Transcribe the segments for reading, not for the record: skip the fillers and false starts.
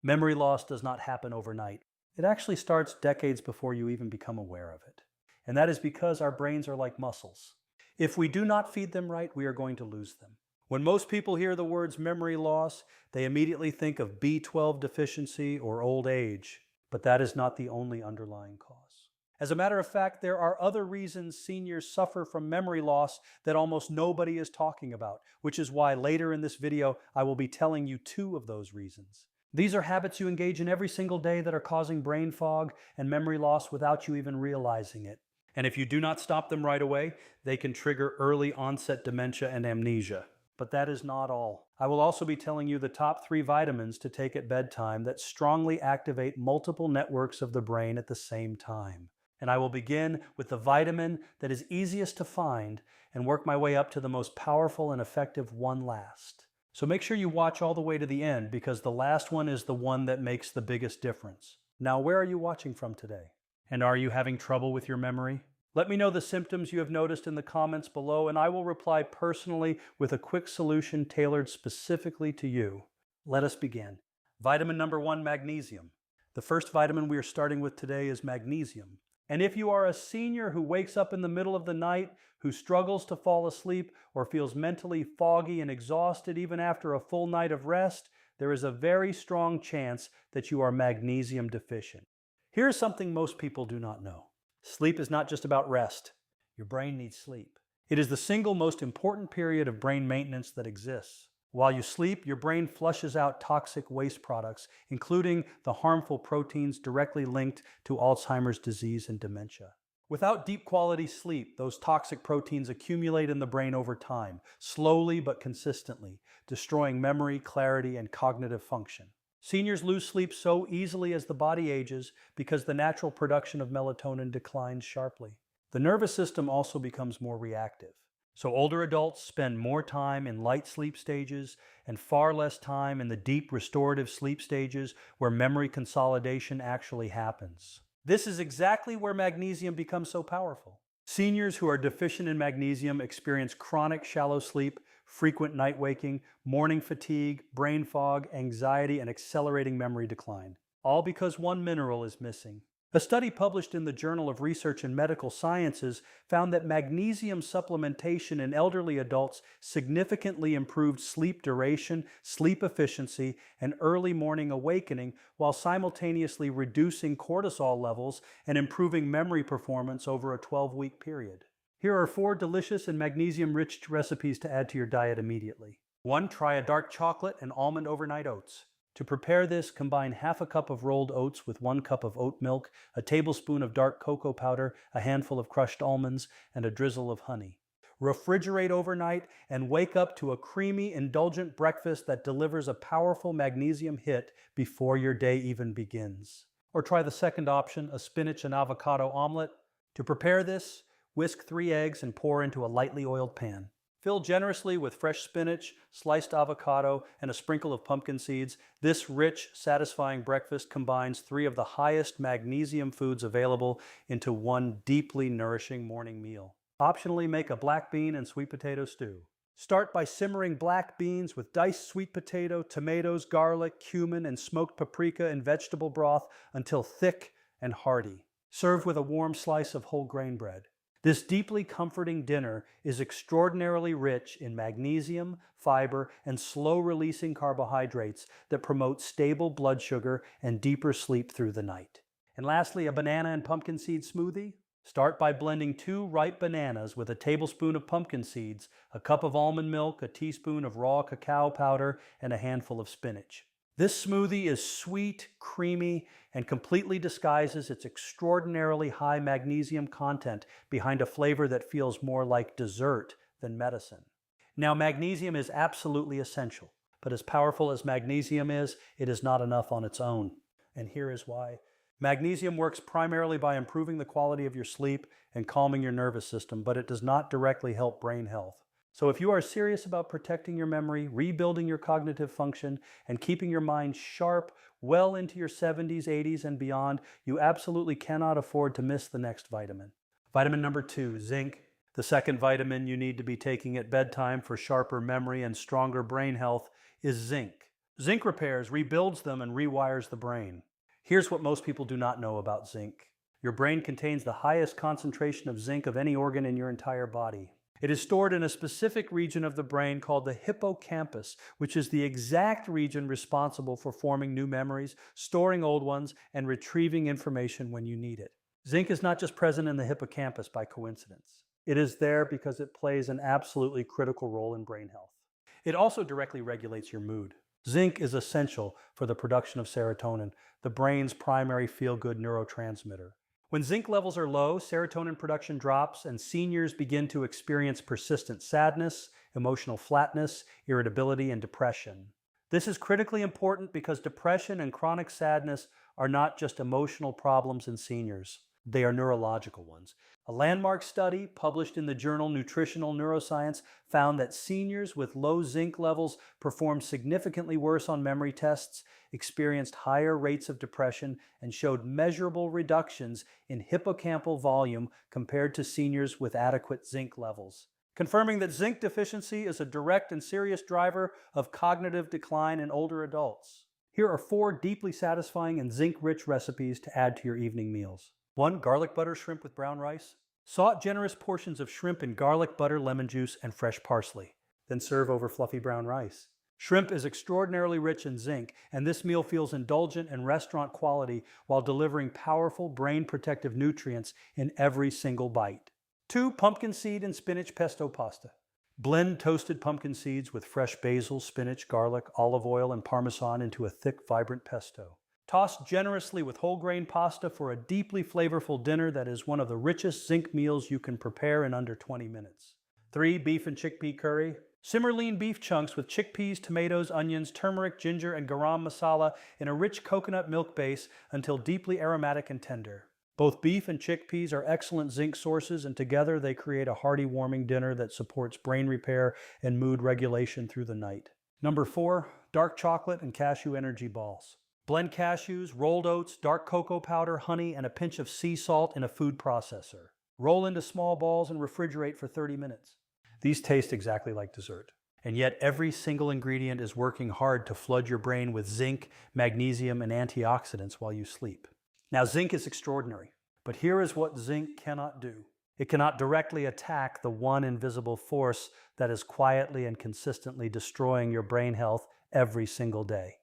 Memory loss does not happen overnight. It actually starts decades before you even become aware of it. And that is because our brains are like muscles. If we do not feed them right, we are going to lose them. When most people hear the words memory loss, they immediately think of B12 deficiency or old age, but that is not the only underlying cause. As a matter of fact, there are other reasons seniors suffer from memory loss that almost nobody is talking about, which is why later in this video I will be telling you 2 of those reasons. These are habits you engage in every single day that are causing brain fog and memory loss without you even realizing it. And if you do not stop them right away, they can trigger early onset dementia and amnesia. But that is not all. I will also be telling you the top 3 vitamins to take at bedtime that strongly activate multiple networks of the brain at the same time. And I will begin with the vitamin that is easiest to find and work my way up to the most powerful and effective one last. So make sure you watch all the way to the end because the last one is the one that makes the biggest difference. Now, where are you watching from today? And are you having trouble with your memory? Let me know the symptoms you have noticed in the comments below, and I will reply personally with a quick solution tailored specifically to you. Let us begin. Vitamin number 1, magnesium. The first vitamin we are starting with today is magnesium. And if you are a senior who wakes up in the middle of the night, who struggles to fall asleep, or feels mentally foggy and exhausted even after a full night of rest, there is a very strong chance that you are magnesium deficient. Here's something most people do not know. Sleep is not just about rest. Your brain needs sleep. It is the single most important period of brain maintenance that exists. While you sleep, your brain flushes out toxic waste products, including the harmful proteins directly linked to Alzheimer's disease and dementia. Without deep quality sleep, those toxic proteins accumulate in the brain over time, slowly but consistently, destroying memory, clarity, and cognitive function. Seniors lose sleep so easily as the body ages because the natural production of melatonin declines sharply. The nervous system also becomes more reactive. So older adults spend more time in light sleep stages and far less time in the deep restorative sleep stages where memory consolidation actually happens. This is exactly where magnesium becomes so powerful. Seniors who are deficient in magnesium experience chronic shallow sleep, frequent night waking, morning fatigue, brain fog, anxiety, and accelerating memory decline, all because one mineral is missing. A study published in the Journal of Research in Medical Sciences found that magnesium supplementation in elderly adults significantly improved sleep duration, sleep efficiency, and early morning awakening while simultaneously reducing cortisol levels and improving memory performance over a 12-week period. Here are 4 delicious and magnesium-rich recipes to add to your diet immediately. 1. Try a dark chocolate and almond overnight oats. To prepare this, combine half a cup of rolled oats with 1 cup of oat milk, a tablespoon of dark cocoa powder, a handful of crushed almonds, and a drizzle of honey. Refrigerate overnight and wake up to a creamy, indulgent breakfast that delivers a powerful magnesium hit before your day even begins. Or try the second option, a spinach and avocado omelet. To prepare this, whisk 3 eggs and pour into a lightly oiled pan. Fill generously with fresh spinach, sliced avocado, and a sprinkle of pumpkin seeds. This rich, satisfying breakfast combines 3 of the highest magnesium foods available into one deeply nourishing morning meal. Optionally, make a black bean and sweet potato stew. Start by simmering black beans with diced sweet potato, tomatoes, garlic, cumin, and smoked paprika and vegetable broth until thick and hearty. Serve with a warm slice of whole grain bread. This deeply comforting dinner is extraordinarily rich in magnesium, fiber, and slow-releasing carbohydrates that promote stable blood sugar and deeper sleep through the night. And lastly, a banana and pumpkin seed smoothie. Start by blending 2 ripe bananas with a tablespoon of pumpkin seeds, a cup of almond milk, a teaspoon of raw cacao powder, and a handful of spinach. This smoothie is sweet, creamy, and completely disguises its extraordinarily high magnesium content behind a flavor that feels more like dessert than medicine. Now, magnesium is absolutely essential, but as powerful as magnesium is, it is not enough on its own. And here is why. Magnesium works primarily by improving the quality of your sleep and calming your nervous system, but it does not directly help brain health. So if you are serious about protecting your memory, rebuilding your cognitive function, and keeping your mind sharp well into your 70s, 80s, and beyond, you absolutely cannot afford to miss the next vitamin. Vitamin number 2, zinc. The second vitamin you need to be taking at bedtime for sharper memory and stronger brain health is zinc. Zinc repairs, rebuilds them, and rewires the brain. Here's what most people do not know about zinc. Your brain contains the highest concentration of zinc of any organ in your entire body. It is stored in a specific region of the brain called the hippocampus, which is the exact region responsible for forming new memories, storing old ones, and retrieving information when you need it. Zinc is not just present in the hippocampus by coincidence. It is there because it plays an absolutely critical role in brain health. It also directly regulates your mood. Zinc is essential for the production of serotonin, the brain's primary feel-good neurotransmitter. When zinc levels are low, serotonin production drops and seniors begin to experience persistent sadness, emotional flatness, irritability, and depression. This is critically important because depression and chronic sadness are not just emotional problems in seniors. They are neurological ones. A landmark study published in the journal Nutritional Neuroscience found that seniors with low zinc levels performed significantly worse on memory tests, experienced higher rates of depression, and showed measurable reductions in hippocampal volume compared to seniors with adequate zinc levels, confirming that zinc deficiency is a direct and serious driver of cognitive decline in older adults. Here are 4 deeply satisfying and zinc-rich recipes to add to your evening meals. 1. Garlic butter shrimp with brown rice. Saute generous portions of shrimp in garlic butter, lemon juice, and fresh parsley. Then serve over fluffy brown rice. Shrimp is extraordinarily rich in zinc, and this meal feels indulgent and restaurant quality while delivering powerful brain-protective nutrients in every single bite. 2. Pumpkin seed and spinach pesto pasta. Blend toasted pumpkin seeds with fresh basil, spinach, garlic, olive oil, and parmesan into a thick, vibrant pesto. Toss generously with whole grain pasta for a deeply flavorful dinner that is one of the richest zinc meals you can prepare in under 20 minutes. 3. Beef and chickpea curry. Simmer lean beef chunks with chickpeas, tomatoes, onions, turmeric, ginger, and garam masala in a rich coconut milk base until deeply aromatic and tender. Both beef and chickpeas are excellent zinc sources, and together they create a hearty, warming dinner that supports brain repair and mood regulation through the night. Number 4. Dark chocolate and cashew energy balls. Blend cashews, rolled oats, dark cocoa powder, honey, and a pinch of sea salt in a food processor. Roll into small balls and refrigerate for 30 minutes. These taste exactly like dessert. And yet every single ingredient is working hard to flood your brain with zinc, magnesium, and antioxidants while you sleep. Now, zinc is extraordinary, but here is what zinc cannot do. It cannot directly attack the one invisible force that is quietly and consistently destroying your brain health every single day.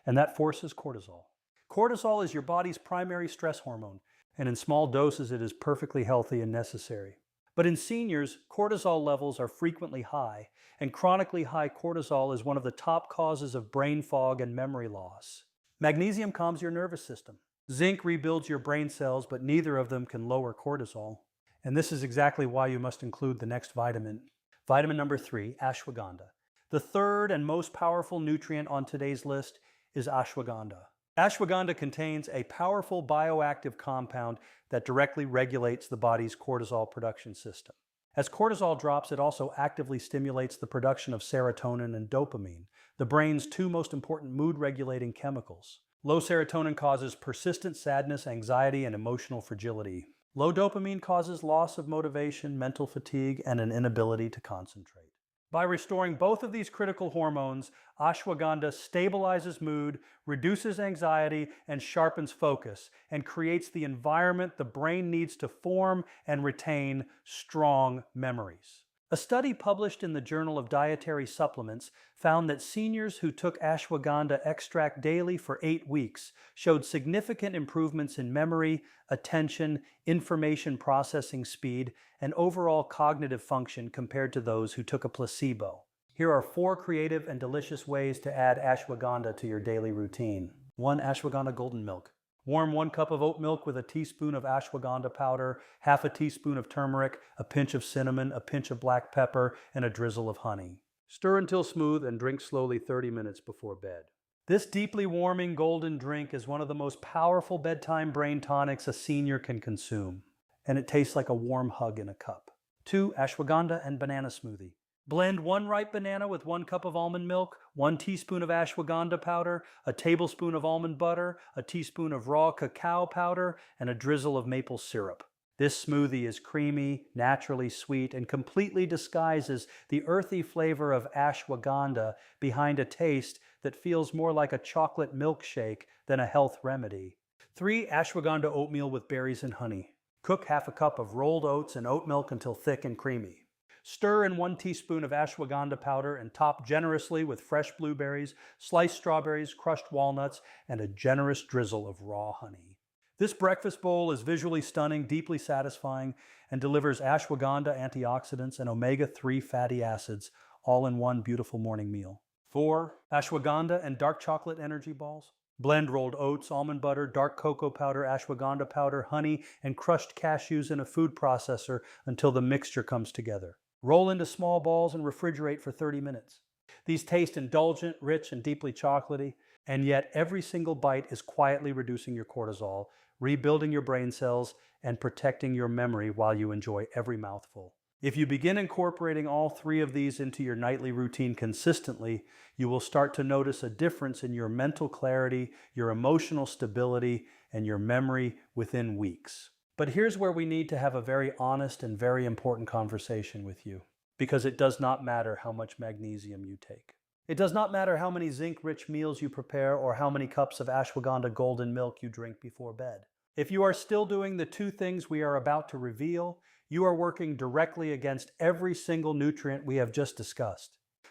And that force is cortisol. Cortisol is your body's primary stress hormone, and in small doses it is perfectly healthy and necessary. But in seniors, cortisol levels are frequently high, and chronically high cortisol is one of the top causes of brain fog and memory loss. Magnesium calms your nervous system. Zinc rebuilds your brain cells, but neither of them can lower cortisol. And this is exactly why you must include the next vitamin. Vitamin number 3, ashwagandha. The third and most powerful nutrient on today's list is ashwagandha. Ashwagandha contains a powerful bioactive compound that directly regulates the body's cortisol production system. As cortisol drops, it also actively stimulates the production of serotonin and dopamine, the brain's 2 most important mood-regulating chemicals. Low serotonin causes persistent sadness, anxiety, and emotional fragility. Low dopamine causes loss of motivation, mental fatigue, and an inability to concentrate. By restoring both of these critical hormones, ashwagandha stabilizes mood, reduces anxiety, and sharpens focus, and creates the environment the brain needs to form and retain strong memories. A study published in the Journal of Dietary Supplements found that seniors who took ashwagandha extract daily for 8 weeks showed significant improvements in memory, attention, information processing speed, and overall cognitive function compared to those who took a placebo. Here are 4 creative and delicious ways to add ashwagandha to your daily routine. 1. Ashwagandha golden milk. Warm 1 cup of oat milk with a teaspoon of ashwagandha powder, half a teaspoon of turmeric, a pinch of cinnamon, a pinch of black pepper, and a drizzle of honey. Stir until smooth and drink slowly 30 minutes before bed. This deeply warming golden drink is one of the most powerful bedtime brain tonics a senior can consume, and it tastes like a warm hug in a cup. 2. Ashwagandha and banana smoothie. Blend 1 ripe banana with 1 cup of almond milk, 1 teaspoon of ashwagandha powder, a tablespoon of almond butter, a teaspoon of raw cacao powder, and a drizzle of maple syrup. This smoothie is creamy, naturally sweet, and completely disguises the earthy flavor of ashwagandha behind a taste that feels more like a chocolate milkshake than a health remedy. 3. Ashwagandha oatmeal with berries and honey. Cook half a cup of rolled oats in oat milk until thick and creamy. Stir in 1 teaspoon of ashwagandha powder and top generously with fresh blueberries, sliced strawberries, crushed walnuts, and a generous drizzle of raw honey. This breakfast bowl is visually stunning, deeply satisfying, and delivers ashwagandha antioxidants and omega-3 fatty acids all in one beautiful morning meal. 4. Ashwagandha and dark chocolate energy balls. Blend rolled oats, almond butter, dark cocoa powder, ashwagandha powder, honey, and crushed cashews in a food processor until the mixture comes together. Roll into small balls and refrigerate for 30 minutes. These taste indulgent, rich, and deeply chocolatey, and yet every single bite is quietly reducing your cortisol, rebuilding your brain cells, and protecting your memory while you enjoy every mouthful. If you begin incorporating all 3 of these into your nightly routine consistently, you will start to notice a difference in your mental clarity, your emotional stability, and your memory within weeks. But here's where we need to have a very honest and very important conversation with you, because it does not matter how much magnesium you take. It does not matter how many zinc-rich meals you prepare or how many cups of ashwagandha golden milk you drink before bed. If you are still doing the 2 things we are about to reveal, you are working directly against every single nutrient we have just discussed.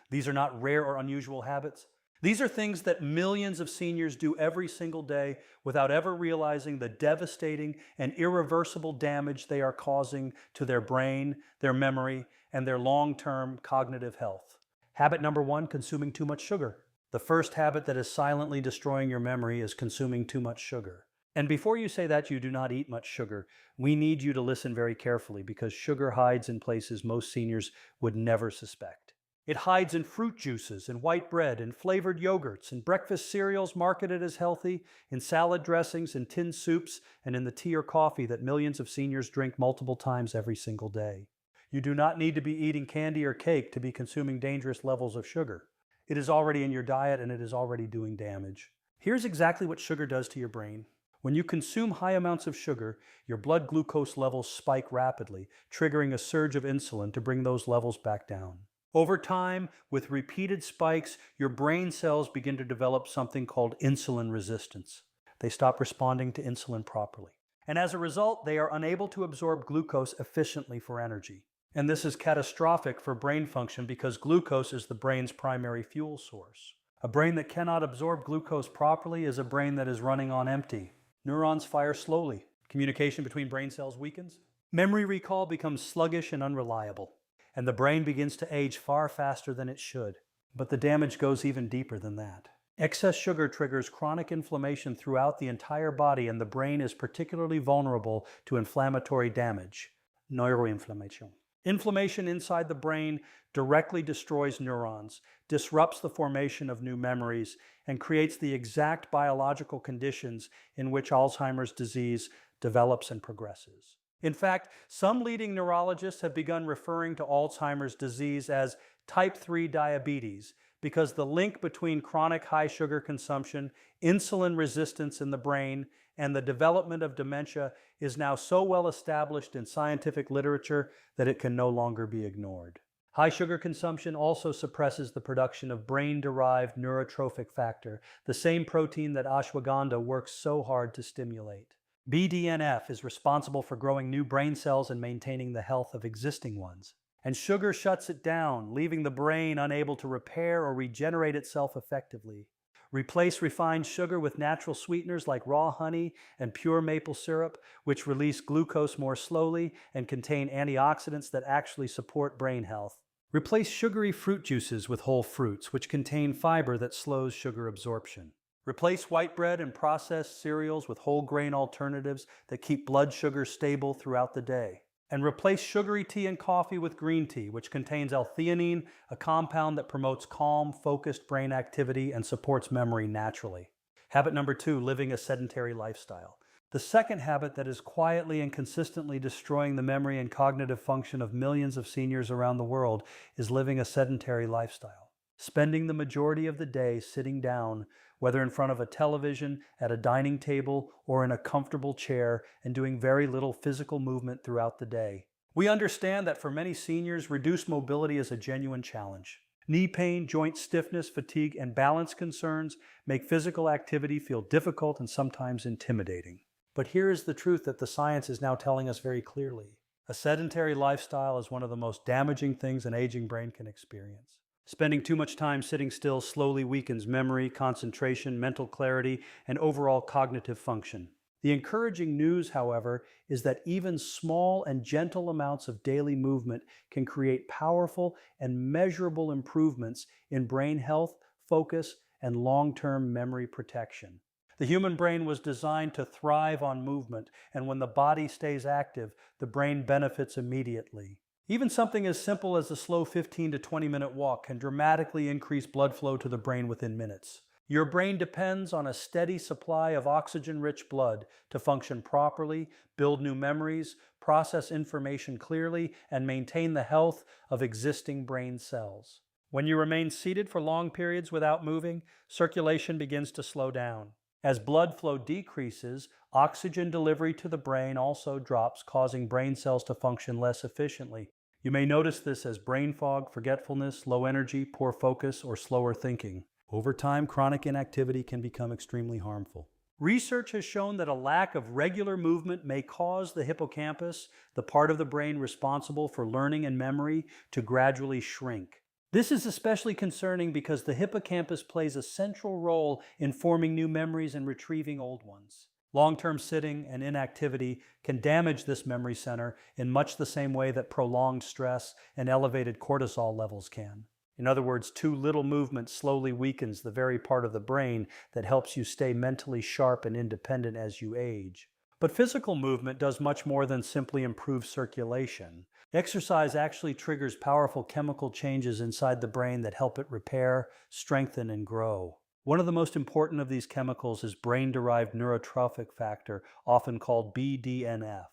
These are not rare or unusual habits. These are things that millions of seniors do every single day without ever realizing the devastating and irreversible damage they are causing to their brain, their memory, and their long-term cognitive health. Habit number 1, consuming too much sugar. The first habit that is silently destroying your memory is consuming too much sugar. And before you say that you do not eat much sugar, we need you to listen very carefully because sugar hides in places most seniors would never suspect. It hides in fruit juices, in white bread, in flavored yogurts, in breakfast cereals marketed as healthy, in salad dressings, in tinned soups, and in the tea or coffee that millions of seniors drink multiple times every single day. You do not need to be eating candy or cake to be consuming dangerous levels of sugar. It is already in your diet and it is already doing damage. Here's exactly what sugar does to your brain. When you consume high amounts of sugar, your blood glucose levels spike rapidly, triggering a surge of insulin to bring those levels back down. Over time, with repeated spikes, your brain cells begin to develop something called insulin resistance. They stop responding to insulin properly. And as a result, they are unable to absorb glucose efficiently for energy. And this is catastrophic for brain function because glucose is the brain's primary fuel source. A brain that cannot absorb glucose properly is a brain that is running on empty. Neurons fire slowly. Communication between brain cells weakens. Memory recall becomes sluggish and unreliable. And the brain begins to age far faster than it should. But the damage goes even deeper than that. Excess sugar triggers chronic inflammation throughout the entire body, and the brain is particularly vulnerable to inflammatory damage, neuroinflammation. Inflammation inside the brain directly destroys neurons, disrupts the formation of new memories, and creates the exact biological conditions in which Alzheimer's disease develops and progresses. In fact, some leading neurologists have begun referring to Alzheimer's disease as type 3 diabetes because the link between chronic high sugar consumption, insulin resistance in the brain, and the development of dementia is now so well established in scientific literature that it can no longer be ignored. High sugar consumption also suppresses the production of brain-derived neurotrophic factor, the same protein that ashwagandha works so hard to stimulate. BDNF is responsible for growing new brain cells and maintaining the health of existing ones. And sugar shuts it down, leaving the brain unable to repair or regenerate itself effectively. Replace refined sugar with natural sweeteners like raw honey and pure maple syrup, which release glucose more slowly and contain antioxidants that actually support brain health. Replace sugary fruit juices with whole fruits, which contain fiber that slows sugar absorption. Replace white bread and processed cereals with whole grain alternatives that keep blood sugar stable throughout the day. And replace sugary tea and coffee with green tea, which contains L-theanine, a compound that promotes calm, focused brain activity and supports memory naturally. Habit number 2, living a sedentary lifestyle. The second habit that is quietly and consistently destroying the memory and cognitive function of millions of seniors around the world is living a sedentary lifestyle. Spending the majority of the day sitting down, whether in front of a television, at a dining table, or in a comfortable chair, and doing very little physical movement throughout the day. We understand that for many seniors, reduced mobility is a genuine challenge. Knee pain, joint stiffness, fatigue, and balance concerns make physical activity feel difficult and sometimes intimidating. But here is the truth that the science is now telling us very clearly. A sedentary lifestyle is one of the most damaging things an aging brain can experience. Spending too much time sitting still slowly weakens memory, concentration, mental clarity, and overall cognitive function. The encouraging news, however, is that even small and gentle amounts of daily movement can create powerful and measurable improvements in brain health, focus, and long-term memory protection. The human brain was designed to thrive on movement, and when the body stays active, the brain benefits immediately. Even something as simple as a slow 15 to 20-minute walk can dramatically increase blood flow to the brain within minutes. Your brain depends on a steady supply of oxygen-rich blood to function properly, build new memories, process information clearly, and maintain the health of existing brain cells. When you remain seated for long periods without moving, circulation begins to slow down. As blood flow decreases, oxygen delivery to the brain also drops, causing brain cells to function less efficiently. You may notice this as brain fog, forgetfulness, low energy, poor focus, or slower thinking. Over time, chronic inactivity can become extremely harmful. Research has shown that a lack of regular movement may cause the hippocampus, the part of the brain responsible for learning and memory, to gradually shrink. This is especially concerning because the hippocampus plays a central role in forming new memories and retrieving old ones. Long-term sitting and inactivity can damage this memory center in much the same way that prolonged stress and elevated cortisol levels can. In other words, too little movement slowly weakens the very part of the brain that helps you stay mentally sharp and independent as you age. But physical movement does much more than simply improve circulation. Exercise actually triggers powerful chemical changes inside the brain that help it repair, strengthen, and grow. One of the most important of these chemicals is brain-derived neurotrophic factor, often called BDNF.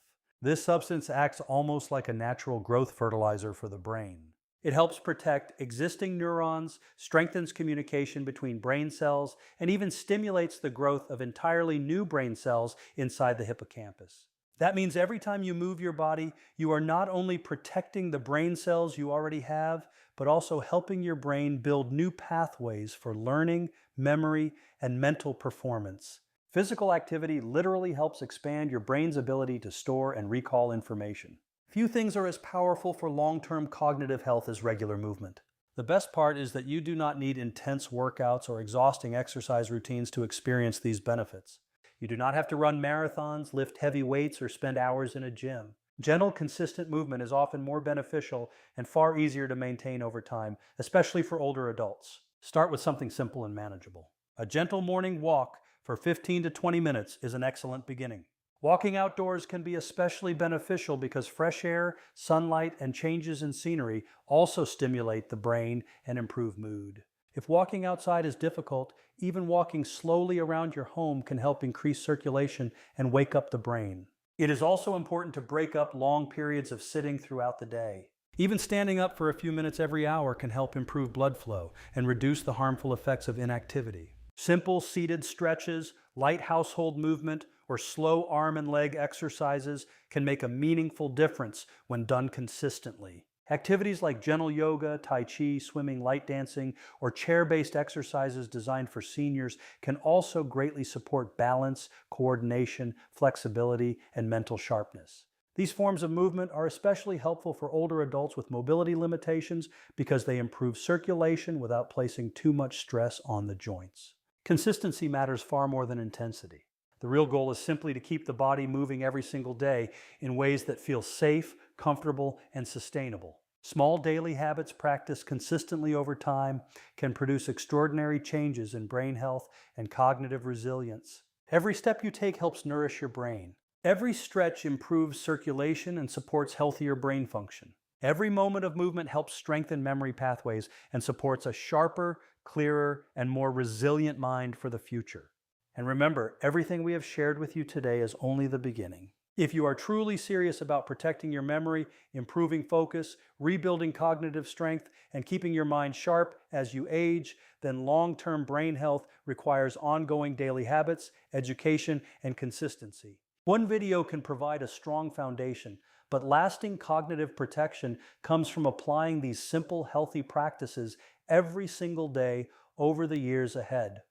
This substance acts almost like a natural growth fertilizer for the brain. It helps protect existing neurons, strengthens communication between brain cells, and even stimulates the growth of entirely new brain cells inside the hippocampus. That means every time you move your body, you are not only protecting the brain cells you already have, but also helping your brain build new pathways for learning, memory, and mental performance. Physical activity literally helps expand your brain's ability to store and recall information. Few things are as powerful for long-term cognitive health as regular movement. The best part is that you do not need intense workouts or exhausting exercise routines to experience these benefits. You do not have to run marathons, lift heavy weights, or spend hours in a gym. Gentle, consistent movement is often more beneficial and far easier to maintain over time, especially for older adults. Start with something simple and manageable. A gentle morning walk for 15 to 20 minutes is an excellent beginning. Walking outdoors can be especially beneficial because fresh air, sunlight, and changes in scenery also stimulate the brain and improve mood. If walking outside is difficult, even walking slowly around your home can help increase circulation and wake up the brain. It is also important to break up long periods of sitting throughout the day. Even standing up for a few minutes every hour can help improve blood flow and reduce the harmful effects of inactivity. Simple seated stretches, light household movement, or slow arm and leg exercises can make a meaningful difference when done consistently. Activities like gentle yoga, tai chi, swimming, light dancing, or chair-based exercises designed for seniors can also greatly support balance, coordination, flexibility, and mental sharpness. These forms of movement are especially helpful for older adults with mobility limitations because they improve circulation without placing too much stress on the joints. Consistency matters far more than intensity. The real goal is simply to keep the body moving every single day in ways that feel safe, comfortable, and sustainable. Small daily habits practiced consistently over time can produce extraordinary changes in brain health and cognitive resilience. Every step you take helps nourish your brain. Every stretch improves circulation and supports healthier brain function. Every moment of movement helps strengthen memory pathways and supports a sharper, clearer, and more resilient mind for the future. And remember, everything we have shared with you today is only the beginning. If you are truly serious about protecting your memory, improving focus, rebuilding cognitive strength, and keeping your mind sharp as you age, then long-term brain health requires ongoing daily habits, education, and consistency. One video can provide a strong foundation, but lasting cognitive protection comes from applying these simple, healthy practices every single day over the years ahead.